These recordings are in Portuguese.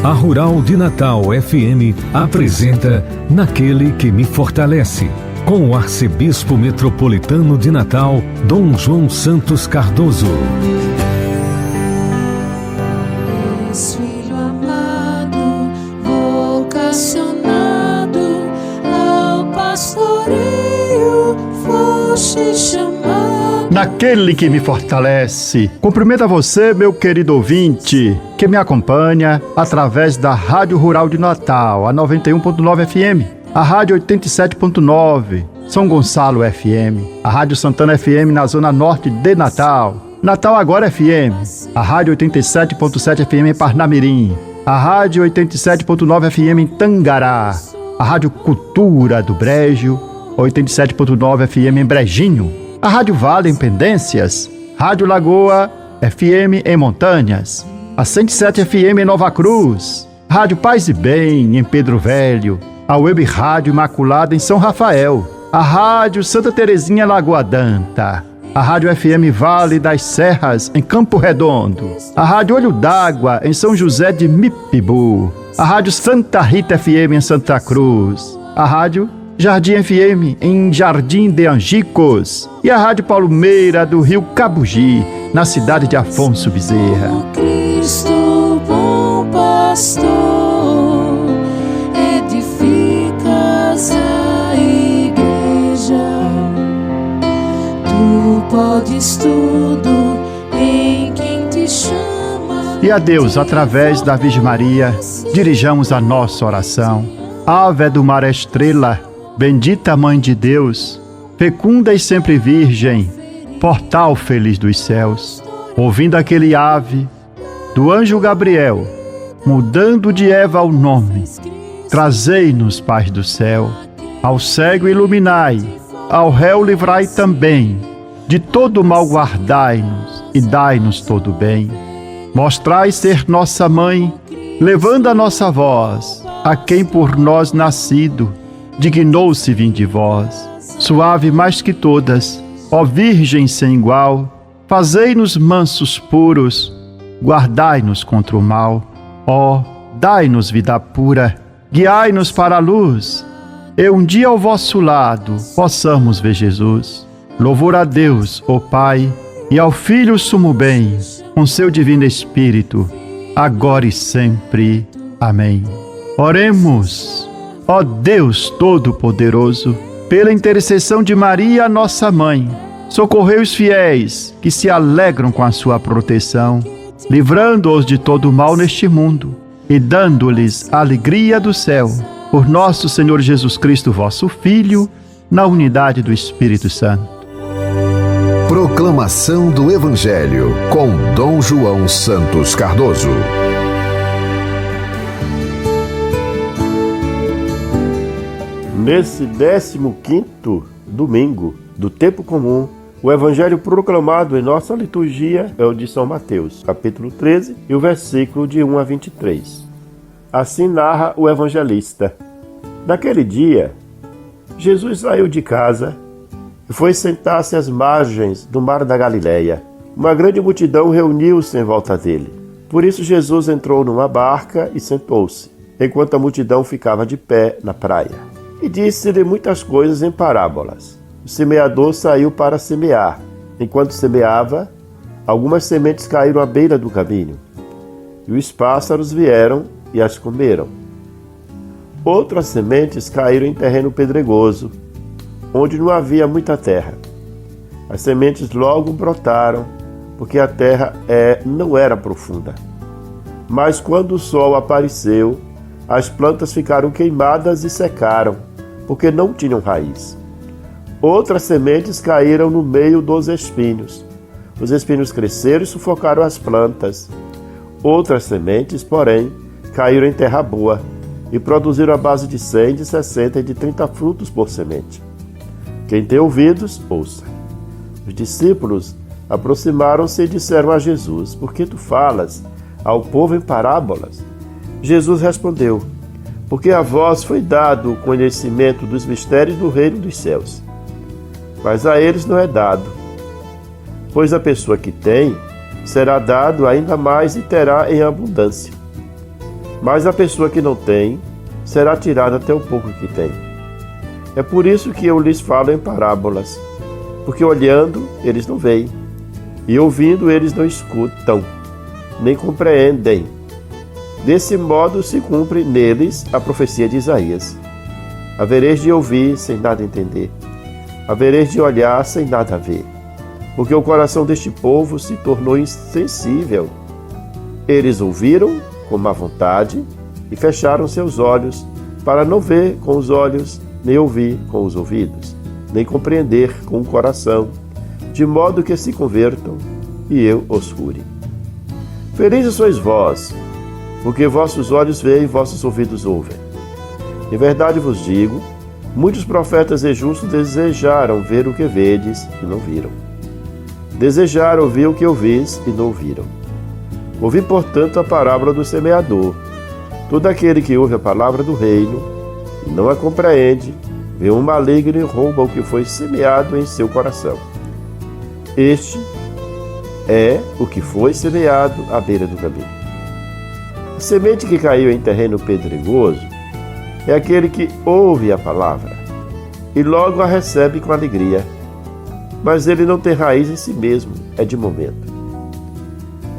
A Rural de Natal FM apresenta Naquele que me fortalece, com o arcebispo metropolitano de Natal, Dom João Santos Cardoso. Filho amado, vocacionado ao pastoreio, foste chamado. Naquele que me fortalece. Cumprimento a você, meu querido ouvinte, que me acompanha através da Rádio Rural de Natal, a 91.9 FM, a Rádio 87.9, São Gonçalo FM, a Rádio Santana FM na Zona Norte de Natal, Natal Agora FM, a Rádio 87.7 FM em Parnamirim, a Rádio 87.9 FM em Tangará, a Rádio Cultura do Brejo, 87.9 FM em Brejinho, a Rádio Vale em Pendências, Rádio Lagoa FM em Montanhas, a 107 FM em Nova Cruz, Rádio Paz e Bem em Pedro Velho, a Web Rádio Imaculada em São Rafael, a Rádio Santa Terezinha Lagoa Danta, a Rádio FM Vale das Serras em Campo Redondo, a Rádio Olho d'Água em São José de Mipibu, a Rádio Santa Rita FM em Santa Cruz, a Rádio Jardim FM em Jardim de Angicos e a Rádio Palmeira do Rio Cabugi, na cidade de Afonso Bezerra. O Cristo, bom pastor, edificas a igreja. Tu podes tudo em quem te chama. E a Deus, através da Virgem Maria, dirijamos a nossa oração. Ave do mar estrela, bendita Mãe de Deus, fecunda e sempre virgem, portal feliz dos céus. Ouvindo aquele ave do anjo Gabriel, mudando de Eva o nome, trazei-nos paz do céu. Ao cego iluminai, ao réu livrai também, de todo mal guardai-nos e dai-nos todo bem. Mostrai ser nossa mãe, levando a nossa voz a quem por nós nascido dignou-se vir de vós. Suave mais que todas, ó Virgem sem igual, fazei-nos mansos puros, guardai-nos contra o mal. Ó, dai-nos vida pura, guiai-nos para a luz, e um dia ao vosso lado possamos ver Jesus. Louvor a Deus, ó Pai, e ao Filho sumo bem, com seu divino Espírito, agora e sempre. Amém. Oremos. Ó Deus Todo-Poderoso, pela intercessão de Maria, nossa Mãe, socorrei os fiéis que se alegram com a sua proteção, livrando-os de todo mal neste mundo e dando-lhes a alegria do céu. Por nosso Senhor Jesus Cristo, vosso Filho, na unidade do Espírito Santo. Proclamação do Evangelho com Dom João Santos Cardoso. Nesse 15º domingo do tempo comum, o evangelho proclamado em nossa liturgia é o de São Mateus, capítulo 13, e o versículo de 1 a 23. Assim narra o evangelista. Naquele dia, Jesus saiu de casa e foi sentar-se às margens do mar da Galileia. Uma grande multidão reuniu-se em volta dele. Por isso Jesus entrou numa barca e sentou-se, enquanto a multidão ficava de pé na praia. E disse-lhe muitas coisas em parábolas. O semeador saiu para semear. Enquanto semeava, algumas sementes caíram à beira do caminho, e os pássaros vieram e as comeram. Outras sementes caíram em terreno pedregoso, onde não havia muita terra. As sementes logo brotaram, porque a terra não era profunda. Mas quando o sol apareceu, as plantas ficaram queimadas e secaram, porque não tinham raiz. Outras sementes caíram no meio dos espinhos. Os espinhos cresceram e sufocaram as plantas. Outras sementes, porém, caíram em terra boa e produziram a base de 100, de 60 e de 30 frutos por semente. Quem tem ouvidos, ouça. Os discípulos aproximaram-se e disseram a Jesus: Por que tu falas ao povo em parábolas? Jesus respondeu: Porque a vós foi dado o conhecimento dos mistérios do reino dos céus, mas a eles não é dado. Pois a pessoa que tem, será dado ainda mais e terá em abundância. Mas a pessoa que não tem será tirada até o pouco que tem. É por isso que eu lhes falo em parábolas, porque olhando eles não veem, e ouvindo eles não escutam, nem compreendem. Desse modo se cumpre neles a profecia de Isaías. Havereis de ouvir sem nada entender, havereis de olhar sem nada ver, porque o coração deste povo se tornou insensível. Eles ouviram com má vontade e fecharam seus olhos, para não ver com os olhos, nem ouvir com os ouvidos, nem compreender com o coração, de modo que se convertam e eu os cure. Felizes sois vós, porque vossos olhos veem e vossos ouvidos ouvem. Em verdade vos digo, muitos profetas e justos desejaram ver o que vedes e não viram. Desejaram ouvir o que ouvis e não ouviram. Ouvi, portanto, a parábola do semeador. Todo aquele que ouve a palavra do reino e não a compreende, vê um maligno e rouba o que foi semeado em seu coração. Este é o que foi semeado à beira do caminho. A semente que caiu em terreno pedregoso é aquele que ouve a palavra e logo a recebe com alegria, mas ele não tem raiz em si mesmo, é de momento.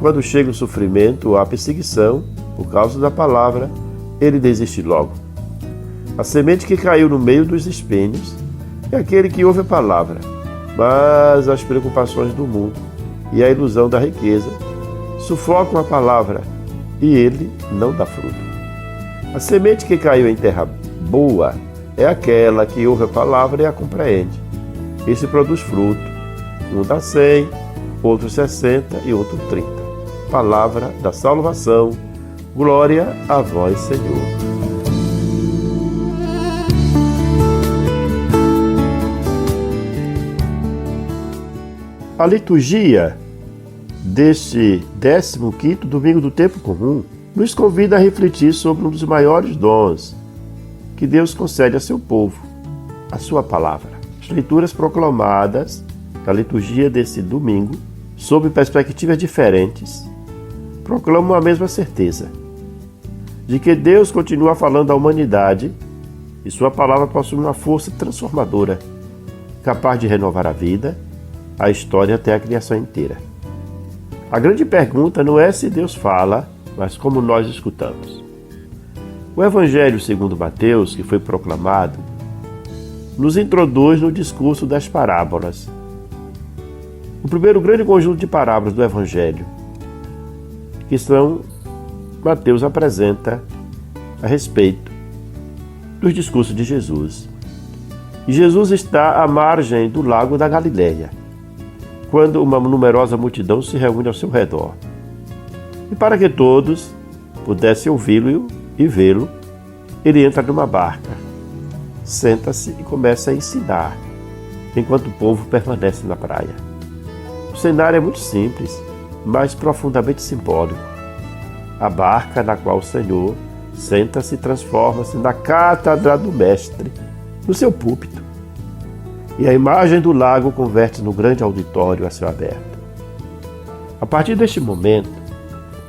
Quando chega o sofrimento ou a perseguição, por causa da palavra, ele desiste logo. A semente que caiu no meio dos espinhos é aquele que ouve a palavra, mas as preocupações do mundo e a ilusão da riqueza sufocam a palavra e ele não dá fruto. A semente que caiu em terra boa é aquela que ouve a palavra e a compreende. Esse produz fruto, um dá 100, outro 60 e outro 30. Palavra da salvação. Glória a vós, Senhor. A liturgia deste 15º domingo do tempo comum nos convida a refletir sobre um dos maiores dons que Deus concede a seu povo, a sua palavra. As leituras proclamadas da liturgia desse domingo, sob perspectivas diferentes, proclamam a mesma certeza de que Deus continua falando à humanidade e sua palavra possui uma força transformadora, capaz de renovar a vida, a história até a criação inteira. A grande pergunta não é se Deus fala, mas como nós escutamos. O Evangelho segundo Mateus, que foi proclamado, nos introduz no discurso das parábolas. O primeiro grande conjunto de parábolas do Evangelho, que Mateus apresenta a respeito dos discursos de Jesus. E Jesus está à margem do lago da Galileia, quando uma numerosa multidão se reúne ao seu redor. E para que todos pudessem ouvi-lo e vê-lo, ele entra numa barca, senta-se e começa a ensinar, enquanto o povo permanece na praia. O cenário é muito simples, mas profundamente simbólico. A barca na qual o Senhor senta-se e transforma-se na cátedra do Mestre, no seu púlpito. E a imagem do lago converte no grande auditório a céu aberto. A partir deste momento,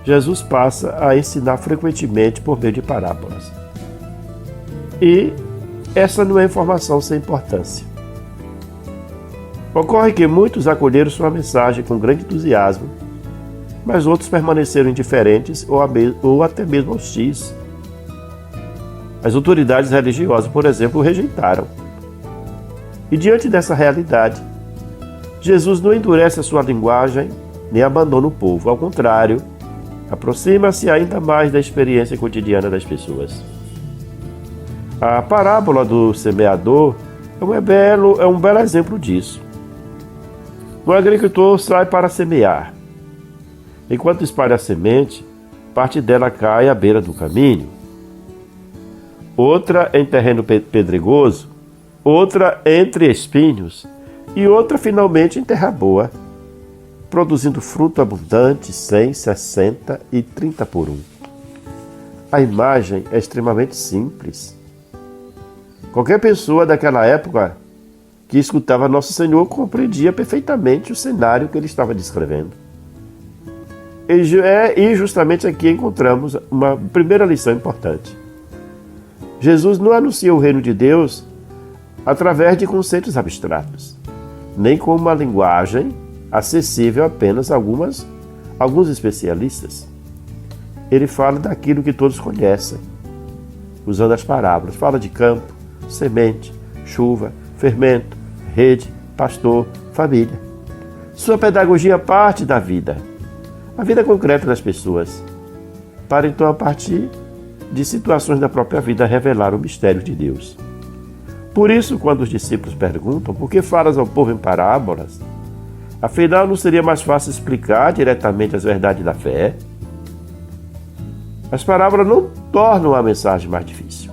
Jesus passa a ensinar frequentemente por meio de parábolas. E essa não é informação sem importância. Ocorre que muitos acolheram sua mensagem com grande entusiasmo, mas outros permaneceram indiferentes ou até mesmo hostis. As autoridades religiosas, por exemplo, o rejeitaram. E diante dessa realidade, Jesus não endurece a sua linguagem nem abandona o povo. Ao contrário, aproxima-se ainda mais da experiência cotidiana das pessoas. A parábola do semeador é um belo exemplo disso. O agricultor sai para semear. Enquanto espalha a semente, parte dela cai à beira do caminho, outra em terreno pedregoso, outra entre espinhos e outra finalmente em terra boa, produzindo fruto abundante, 100, 60 e 30 por 1. A imagem é extremamente simples. Qualquer pessoa daquela época que escutava Nosso Senhor compreendia perfeitamente o cenário que ele estava descrevendo. E justamente aqui encontramos uma primeira lição importante. Jesus não anuncia o reino de Deus através de conceitos abstratos, nem com uma linguagem acessível apenas a alguns especialistas. Ele fala daquilo que todos conhecem, usando as parábolas. Fala de campo, semente, chuva, fermento, rede, pastor, família. Sua pedagogia parte da vida, a vida concreta das pessoas, para então, a partir de situações da própria vida, revelar o mistério de Deus. Por isso, quando os discípulos perguntam por que falas ao povo em parábolas, afinal não seria mais fácil explicar diretamente as verdades da fé? As parábolas não tornam a mensagem mais difícil.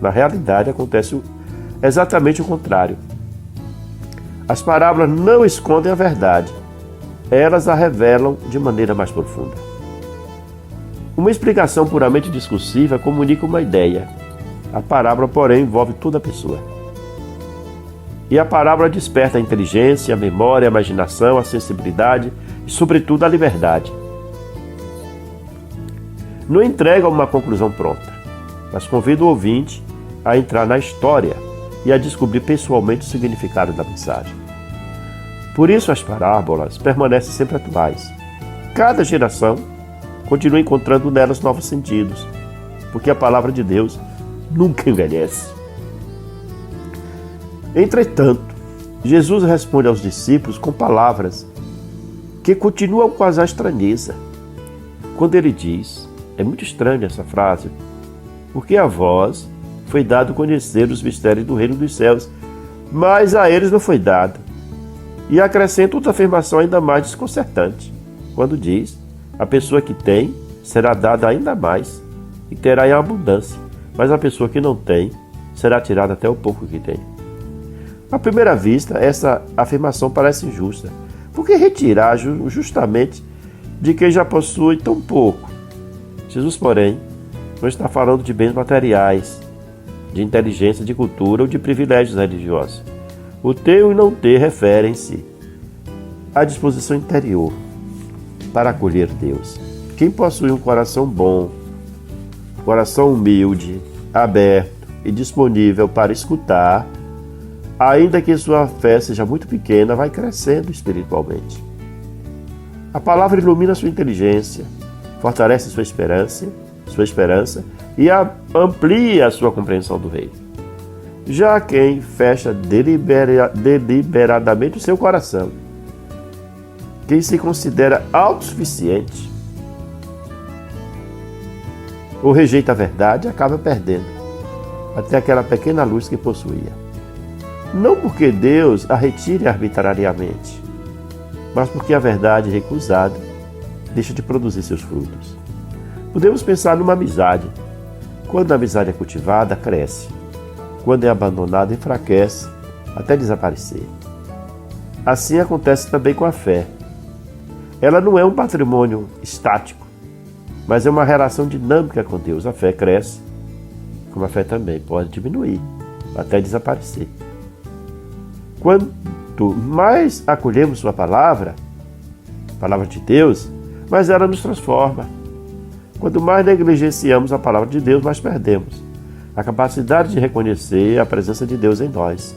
Na realidade, acontece exatamente o contrário. As parábolas não escondem a verdade, elas a revelam de maneira mais profunda. Uma explicação puramente discursiva comunica uma ideia. A parábola, porém, envolve toda a pessoa. E a parábola desperta a inteligência, a memória, a imaginação, a sensibilidade e, sobretudo, a liberdade. Não entrega uma conclusão pronta, mas convida o ouvinte a entrar na história e a descobrir pessoalmente o significado da mensagem. Por isso as parábolas permanecem sempre atuais. Cada geração continua encontrando nelas novos sentidos, porque a palavra de Deus nunca envelhece. Entretanto, Jesus responde aos discípulos com palavras que continuam quase a estranheza. Quando ele diz, é muito estranha essa frase, porque a vós foi dado conhecer os mistérios do reino dos céus, mas a eles não foi dado. E acrescenta outra afirmação ainda mais desconcertante, quando diz, a pessoa que tem será dada ainda mais e terá em abundância, mas a pessoa que não tem será tirada até o pouco que tem. À primeira vista, essa afirmação parece injusta. Por que retirar justamente de quem já possui tão pouco? Jesus, porém, não está falando de bens materiais, de inteligência, de cultura ou de privilégios religiosos. O ter e não ter referem-se à disposição interior para acolher Deus. Quem possui um coração bom, coração humilde, aberto e disponível para escutar, ainda que sua fé seja muito pequena, vai crescendo espiritualmente. A palavra ilumina sua inteligência, fortalece sua esperança e amplia a sua compreensão do reino. Já quem fecha deliberadamente o seu coração, quem se considera autossuficiente ou rejeita a verdade, acaba perdendo até aquela pequena luz que possuía. Não porque Deus a retire arbitrariamente, mas porque a verdade recusada deixa de produzir seus frutos. Podemos pensar numa amizade. Quando a amizade é cultivada, cresce. Quando é abandonada, enfraquece, até desaparecer. Assim acontece também com a fé. Ela não é um patrimônio estático, mas é uma relação dinâmica com Deus. A fé cresce, como a fé também pode diminuir, até desaparecer. Quanto mais acolhemos sua palavra, a palavra de Deus, mais ela nos transforma. Quanto mais negligenciamos a palavra de Deus, mais perdemos a capacidade de reconhecer a presença de Deus em nós.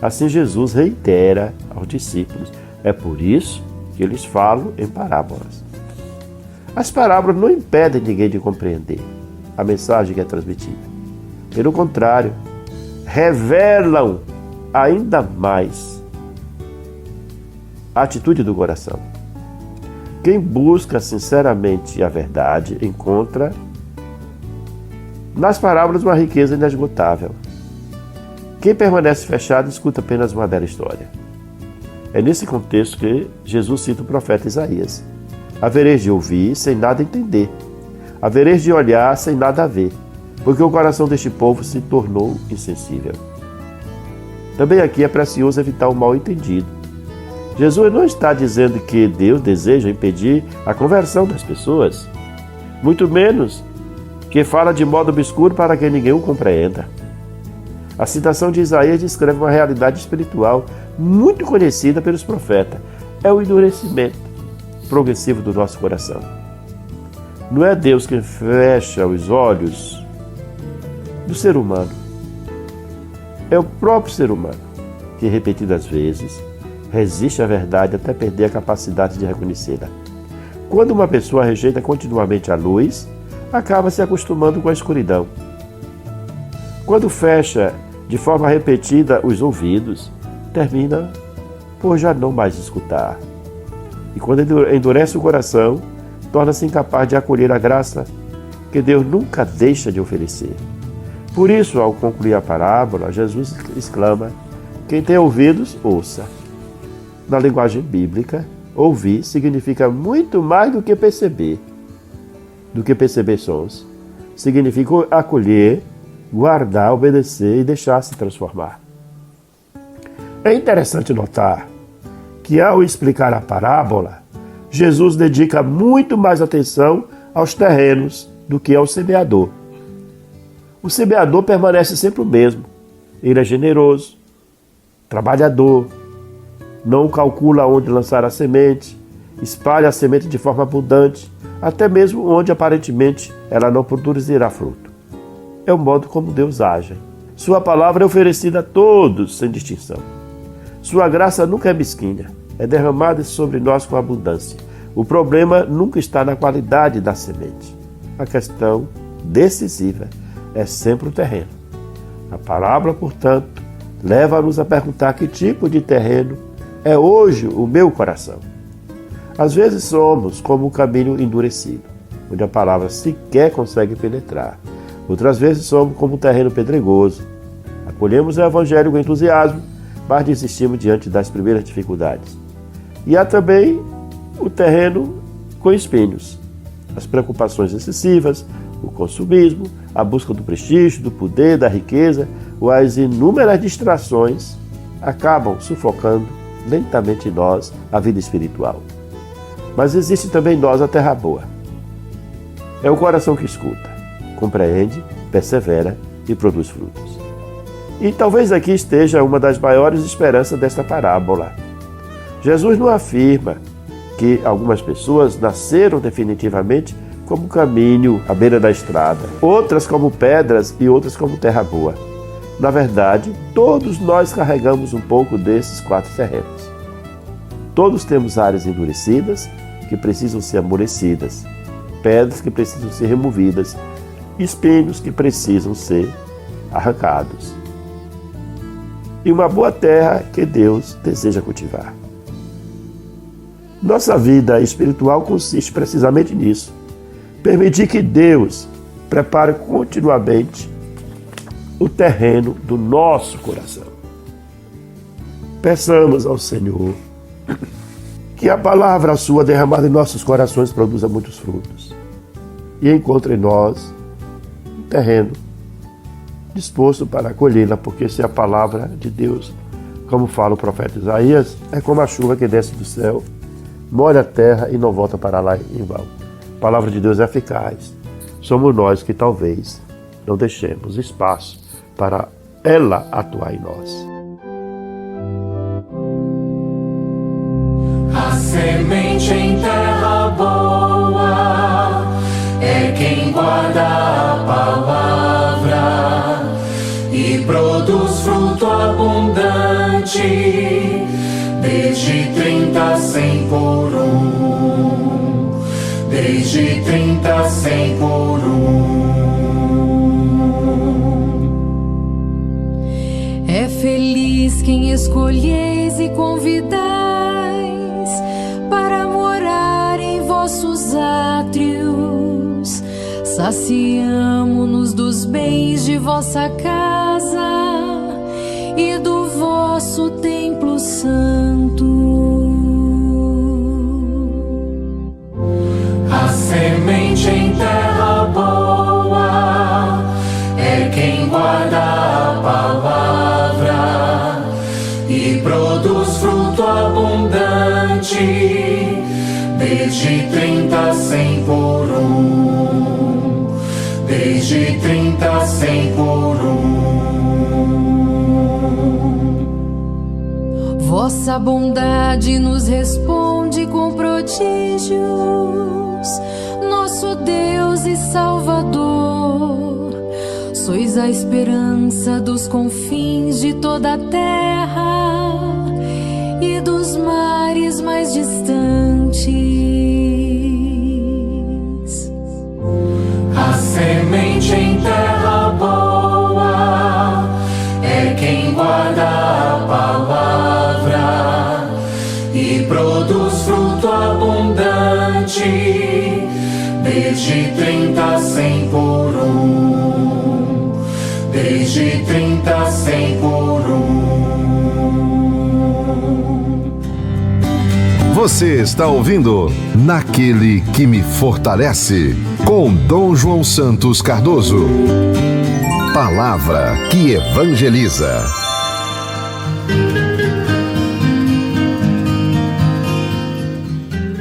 Assim Jesus reitera aos discípulos, é por isso que eles falam em parábolas. As parábolas não impedem ninguém de compreender a mensagem que é transmitida. Pelo contrário, revelam ainda mais a atitude do coração. Quem busca sinceramente a verdade encontra nas parábolas uma riqueza inesgotável. Quem permanece fechado escuta apenas uma bela história. É nesse contexto que Jesus cita o profeta Isaías. Havereis de ouvir sem nada entender. Havereis de olhar sem nada ver, porque o coração deste povo se tornou insensível. Também aqui é precioso evitar o mal entendido. Jesus não está dizendo que Deus deseja impedir a conversão das pessoas, muito menos que fala de modo obscuro para que ninguém o compreenda. A citação de Isaías descreve uma realidade espiritual muito conhecida pelos profetas. É o endurecimento progressivo do nosso coração. Não é Deus quem fecha os olhos do ser humano. É o próprio ser humano que, repetidas vezes, resiste à verdade até perder a capacidade de reconhecê-la. Quando uma pessoa rejeita continuamente a luz, acaba se acostumando com a escuridão. Quando fecha de forma repetida os ouvidos, termina por já não mais escutar. E quando endurece o coração, torna-se incapaz de acolher a graça que Deus nunca deixa de oferecer. Por isso, ao concluir a parábola, Jesus exclama: quem tem ouvidos, ouça. Na linguagem bíblica, ouvir significa muito mais do que perceber sons. Significa acolher, guardar, obedecer e deixar-se transformar. É interessante notar que, ao explicar a parábola, Jesus dedica muito mais atenção aos terrenos do que ao semeador. O semeador permanece sempre o mesmo. Ele é generoso, trabalhador, não calcula onde lançar a semente, espalha a semente de forma abundante, até mesmo onde aparentemente ela não produzirá fruto. É o modo como Deus age. Sua palavra é oferecida a todos, sem distinção. Sua graça nunca é mesquinha, é derramada sobre nós com abundância. O problema nunca está na qualidade da semente. A questão decisiva é sempre o terreno. A parábola, portanto, leva-nos a perguntar que tipo de terreno é hoje o meu coração. Às vezes somos como um caminho endurecido, onde a palavra sequer consegue penetrar. Outras vezes somos como um terreno pedregoso. Acolhemos o evangelho com entusiasmo, mas desistimos diante das primeiras dificuldades. E há também o terreno com espinhos, as preocupações excessivas, o consumismo, a busca do prestígio, do poder, da riqueza, ou as inúmeras distrações acabam sufocando lentamente em nós a vida espiritual. Mas existe também em nós a terra boa. É o coração que escuta, compreende, persevera e produz frutos. E talvez aqui esteja uma das maiores esperanças desta parábola. Jesus não afirma que algumas pessoas nasceram definitivamente como caminho à beira da estrada, outras como pedras e outras como terra boa. Na verdade, todos nós carregamos um pouco desses 4 terrenos. Todos temos áreas endurecidas que precisam ser amolecidas, pedras que precisam ser removidas, espinhos que precisam ser arrancados. E uma boa terra que Deus deseja cultivar. Nossa vida espiritual consiste precisamente nisso. Permitir que Deus prepare continuamente o terreno do nosso coração. Peçamos ao Senhor que a palavra sua derramada em nossos corações produza muitos frutos e encontre em nós um terreno disposto para acolhê-la, porque se a palavra de Deus, como fala o profeta Isaías, é como a chuva que desce do céu, molha a terra e não volta para lá em vão. A palavra de Deus é eficaz. Somos nós que talvez não deixemos espaço para ela atuar em nós. A semente em terra boa é quem guarda a palavra e produz fruto abundante, desde 30, 100 por um, desde 30, 100 por um. É feliz quem escolheis e convidais para morar em vossos átrios. Saciamo-nos dos bens de vossa casa e do vosso templo santo. A semente em terra boa é quem guarda a palavra e produz fruto abundante, desde 30, 100 por um, desde 30, 100 por um. Vossa bondade nos responde com prodígios, nosso Deus e Salvador. Sois a esperança dos confins de toda a terra e dos mares mais distantes. A semente em terra boa é quem guarda a palavra e produz fruto abundante, desde 30, 100 por um, desde 30, 100 por um. Você está ouvindo Naquele que me fortalece, com Dom João Santos Cardoso. Palavra que evangeliza.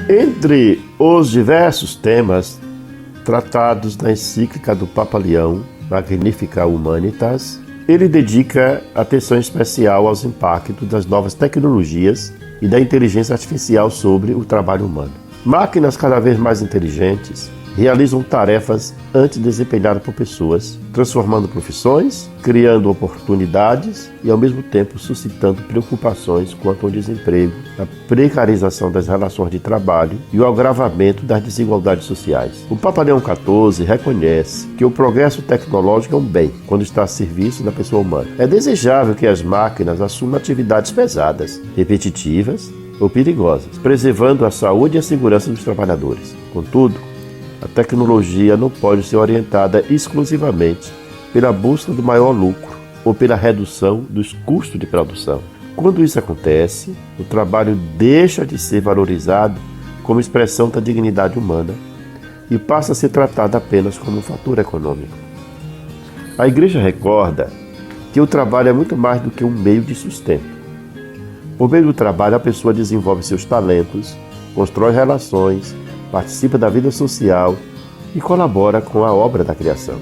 Entre os diversos temas tratados na encíclica do Papa Leão, Magnificat Humanitas, ele dedica atenção especial aos impactos das novas tecnologias e da inteligência artificial sobre o trabalho humano. Máquinas cada vez mais inteligentes realizam tarefas antes desempenhadas por pessoas, transformando profissões, criando oportunidades e, ao mesmo tempo, suscitando preocupações quanto ao desemprego, a precarização das relações de trabalho e o agravamento das desigualdades sociais. O Papa Leão XIV reconhece que o progresso tecnológico é um bem quando está a serviço da pessoa humana. É desejável que as máquinas assumam atividades pesadas, repetitivas ou perigosas, preservando a saúde e a segurança dos trabalhadores. Contudo, a tecnologia não pode ser orientada exclusivamente pela busca do maior lucro ou pela redução dos custos de produção. Quando isso acontece, o trabalho deixa de ser valorizado como expressão da dignidade humana e passa a ser tratado apenas como um fator econômico. A Igreja recorda que o trabalho é muito mais do que um meio de sustento. Por meio do trabalho, a pessoa desenvolve seus talentos, constrói relações, participa da vida social e colabora com a obra da criação.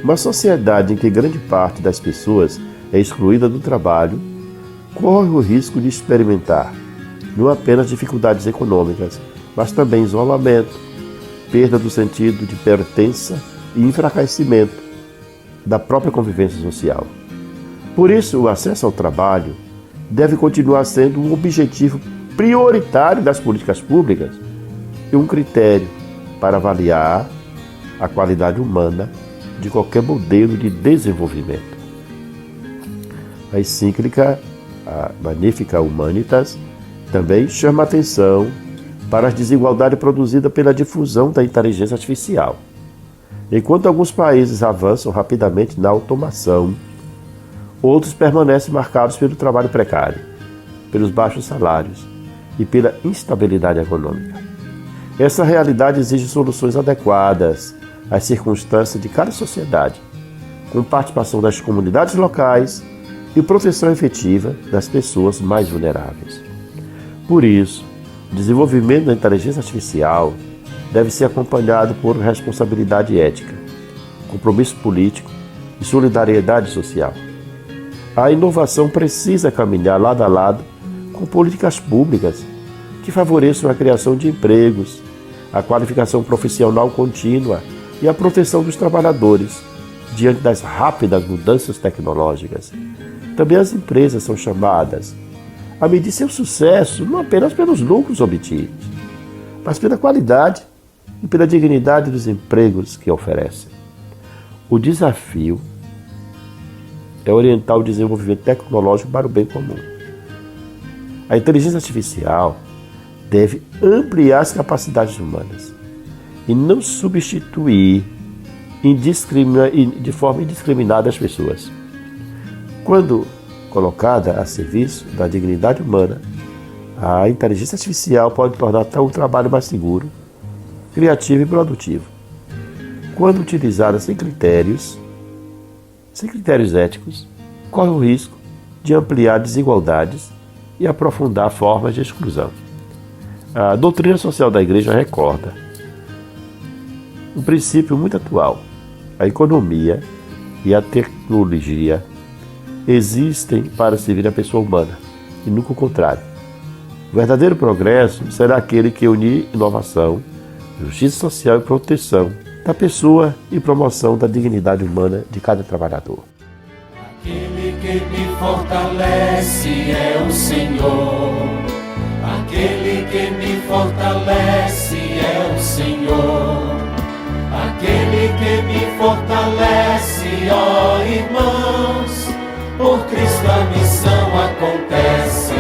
Uma sociedade em que grande parte das pessoas é excluída do trabalho corre o risco de experimentar não apenas dificuldades econômicas, mas também isolamento, perda do sentido de pertença e enfraquecimento da própria convivência social. Por isso, o acesso ao trabalho deve continuar sendo um objetivo prioritário das políticas públicas e um critério para avaliar a qualidade humana de qualquer modelo de desenvolvimento. A encíclica a Magnificat Humanitas também chama atenção para as desigualdades produzidas pela difusão da inteligência artificial. Enquanto alguns países avançam rapidamente na automação, outros permanecem marcados pelo trabalho precário, pelos baixos salários e pela instabilidade econômica. Essa realidade exige soluções adequadas às circunstâncias de cada sociedade, com participação das comunidades locais e proteção efetiva das pessoas mais vulneráveis. Por isso, o desenvolvimento da inteligência artificial deve ser acompanhado por responsabilidade ética, compromisso político e solidariedade social. A inovação precisa caminhar lado a lado com políticas públicas que favoreçam a criação de empregos, a qualificação profissional contínua e a proteção dos trabalhadores diante das rápidas mudanças tecnológicas. Também as empresas são chamadas a medir seu sucesso não apenas pelos lucros obtidos, mas pela qualidade e pela dignidade dos empregos que oferecem. O desafio é orientar o desenvolvimento tecnológico para o bem comum. A inteligência artificial deve ampliar as capacidades humanas e não substituir de forma indiscriminada as pessoas. Quando colocada a serviço da dignidade humana, a inteligência artificial pode tornar o trabalho mais seguro, criativo e produtivo. Quando utilizada sem critérios éticos, corre o risco de ampliar desigualdades e aprofundar formas de exclusão. A doutrina social da Igreja recorda um princípio muito atual. A economia e a tecnologia existem para servir a pessoa humana e nunca o contrário. O verdadeiro progresso será aquele que unir inovação, justiça social e proteção da pessoa e promoção da dignidade humana de cada trabalhador. Aquele que me fortalece é o Senhor. Aquele que me fortalece é o Senhor. Aquele que me fortalece, ó irmãos, por Cristo a missão acontece.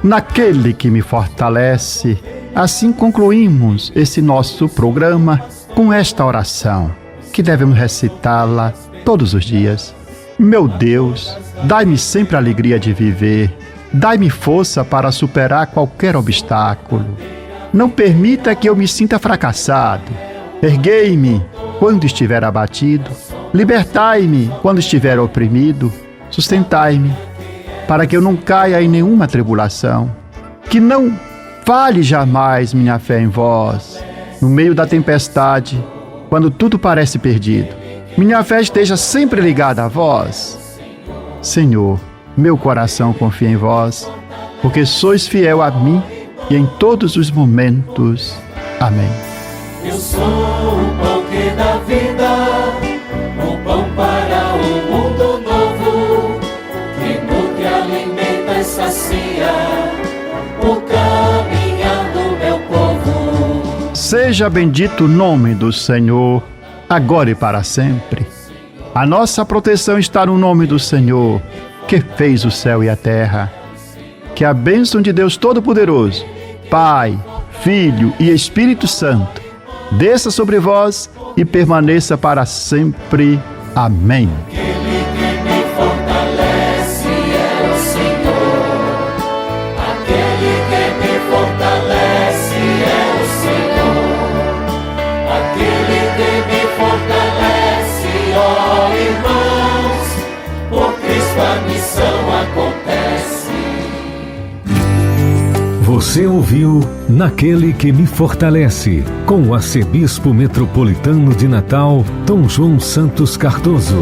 Naquele que me fortalece. Assim concluímos esse nosso programa com esta oração, que devemos recitá-la todos os dias. Meu Deus, dai-me sempre a alegria de viver. Dai-me força para superar qualquer obstáculo. Não permita que eu me sinta fracassado. Erguei-me quando estiver abatido. Libertai-me quando estiver oprimido. Sustentai-me para que eu não caia em nenhuma tribulação. Que não falhe jamais minha fé em vós. No meio da tempestade, quando tudo parece perdido, minha fé esteja sempre ligada a vós. Senhor, meu coração confia em vós, porque sois fiel a mim e em todos os momentos. Amém. Eu sou o pão que dá vida, o pão para um mundo novo, que nutre, alimenta e sacia o caminhar do meu povo. Seja bendito o nome do Senhor, agora e para sempre. A nossa proteção está no nome do Senhor, que fez o céu e a terra. Que a bênção de Deus Todo-Poderoso, Pai, Filho e Espírito Santo, desça sobre vós e permaneça para sempre. Amém. Aquele que me fortalece é o Senhor. Aquele que me fortalece é o Senhor. Aquele que me fortalece, ó irmãos, por Cristo a missão acontece. Você ouviu Naquele que me fortalece, com o arcebispo metropolitano de Natal, Dom João Santos Cardoso.